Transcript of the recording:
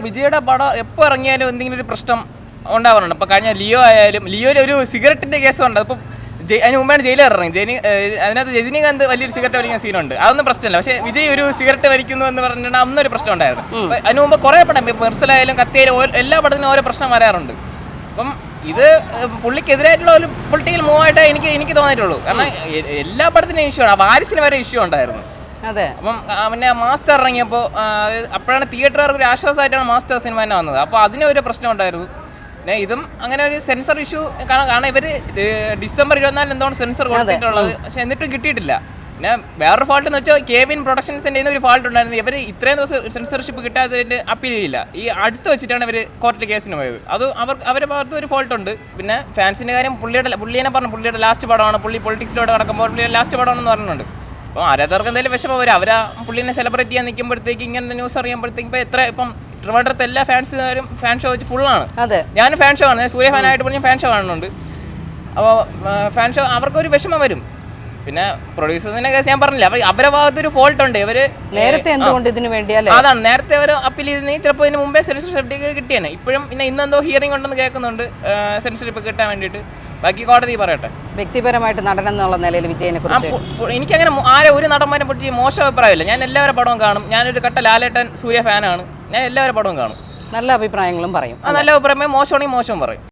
വിജയുടെ പടം എപ്പോൾ ഇറങ്ങിയാലും എന്തെങ്കിലും ഒരു പ്രശ്നം ഉണ്ടാവാറുണ്ട്. ഇപ്പോൾ കഴിഞ്ഞ ലിയോ ആയാലും ലിയോയിൽ ഒരു സിഗരറ്റിൻ്റെ കേസുണ്ട്. അപ്പം അതിന് മുമ്പാണ് ജയിലിൽ ഇറങ്ങി. അതിനകത്ത് രജനീകാന്ത് വലിയൊരു സിഗരറ്റ് വലിക്കുന്ന സീനുണ്ട്. അതൊന്നും പ്രശ്നമില്ല. പക്ഷേ വിജയ് ഒരു സിഗരറ്റ് വലിക്കുന്നു എന്ന് പറഞ്ഞിട്ട് അന്നൊരു പ്രശ്നം ഉണ്ടായിരുന്നു. അതിന് മുമ്പ് കുറേ പടം മെർസലായാലും കത്തിയായാലും എല്ലാ പടത്തിനും ഓരോ പ്രശ്നം വരാറുണ്ട്. അപ്പം ഇത് പുള്ളിക്കെതിരായിട്ടുള്ള ഒരു പൊളിറ്റിക്കൽ മൂവായിട്ടേ എനിക്ക് തോന്നിയിട്ടുള്ളൂ. കാരണം എല്ലാ പടത്തിനും ഇഷ്യൂ ആണ്. വാരിസിന് വരെ ഇഷ്യൂ ഉണ്ടായിരുന്നു. അതെ. അപ്പം പിന്നെ മാസ്റ്റർ ഇറങ്ങിയപ്പോൾ അപ്പോഴാണ് തിയേറ്ററുകാർക്ക് ഒരു ആശ്വാസമായിട്ടാണ് മാസ്റ്റർ സിനിമ തന്നെ വന്നത്. അപ്പോൾ അതിനൊരു പ്രശ്നം ഉണ്ടായിരുന്നു. പിന്നെ ഇതും അങ്ങനെ ഒരു സെൻസർ ഇഷ്യൂ കാരണം ഇവർ ഡിസംബർ 24 എന്താണ് സെൻസർ കൊടുത്തിട്ടുള്ളത്. പക്ഷെ എന്നിട്ടും കിട്ടിയിട്ടില്ല. പിന്നെ വേറൊരു ഫാൾട്ട് എന്ന് വെച്ചാൽ കെവിൻ പ്രൊഡക്ഷൻസിൻ്റെ ഒരു ഫാൾട്ട് ഉണ്ടായിരുന്നു. ഇവർ ഇത്രയും ദിവസം സെൻസർഷിപ്പ് കിട്ടാത്തതിൻ്റെ അപ്പീൽ ചെയ്യില്ല. ഈ അടുത്ത് വെച്ചിട്ടാണ് ഇവർ കോർട്ടിൽ കേസിന് പോയത്. അത് അവരുടെ ഭാഗത്ത് ഒരു ഫോൾട്ട് ഉണ്ട്. പിന്നെ ഫാൻസിൻ്റെ കാര്യം പുള്ളിയെ പറഞ്ഞു പുള്ളിയുടെ ലാസ്റ്റ് പടമാണ്. പുള്ളി പൊളിറ്റിക്സിലോട്ട് നടക്കുമ്പോൾ പുള്ളിയുടെ ലാസ്റ്റ് പടമാണെന്ന് പറഞ്ഞിട്ടുണ്ട്. അപ്പോൾ ആരാധകർക്ക് എന്തെങ്കിലും വിഷമം വരും. അവരാ പുള്ളിനെ സെലിബ്രേറ്റ് ചെയ്യാൻ നിൽക്കുമ്പോഴത്തേക്ക് ഇങ്ങനത്തെ ന്യൂസ് അറിയുമ്പോഴത്തേക്ക് ഇപ്പോൾ ഇപ്പം ട്രിവാൻഡ്രത്തെ എല്ലാ ഫാൻസുകാരും ഫാൻ ഷോ വെച്ച് ഫുള്ളാണ്. ഞാൻ ഫാൻ ഷോ ആണ്, സൂര്യ ഫാനായിട്ട് പോലും ഞാൻ ഫാൻ ഷോ കാണുന്നുണ്ട്. അപ്പോൾ ഫാൻ ഷോ അവർക്കൊരു വിഷമം വരും. പിന്നെ പ്രൊഡ്യൂസേഴ്സിന്റെ കേസ് ഞാൻ പറഞ്ഞില്ല, അവരുടെ ഭാഗത്തൊരു ഫോൾട്ട് ഉണ്ട്. ഇവര് നേരത്തെ എന്തുകൊണ്ട് ഇതിന് വേണ്ടിയല്ലേ? അതാണ് നേരത്തെ അവർ അപ്പീൽ ചെയ്ത് ചിലപ്പോൾ ഇതിന് മുമ്പേ സെൻസർ സർട്ടിഫിക്കറ്റ് കിട്ടിയാണ്. ഇപ്പോഴും പിന്നെ ഇന്നെന്തോ ഹിയറിംഗ് ഉണ്ടെന്ന് കേൾക്കുന്നുണ്ട് സെൻസർഷിപ്പ് കിട്ടാൻ വേണ്ടിയിട്ട്. ബാക്കി കോടതി പറയട്ടെ. വ്യക്തിപരമായിട്ട് നടൻ എന്നുള്ള നിലയിൽ വിജയനെ കുറിച്ച് എനിക്കങ്ങനെ ഒരു നടന്മാരെ പറ്റി മോശം അഭിപ്രായമില്ല. ഞാൻ എല്ലാവരുടെ പടവും കാണും. ഞാനൊരു കട്ട ലാലേട്ടൻ സൂര്യ ഫാനാണ്. ഞാൻ എല്ലാവരുടെ പടവും കാണും. നല്ല അഭിപ്രായങ്ങളും പറയും. നല്ല അഭിപ്രായമേ മോശമാണെങ്കിൽ മോശം പറയും.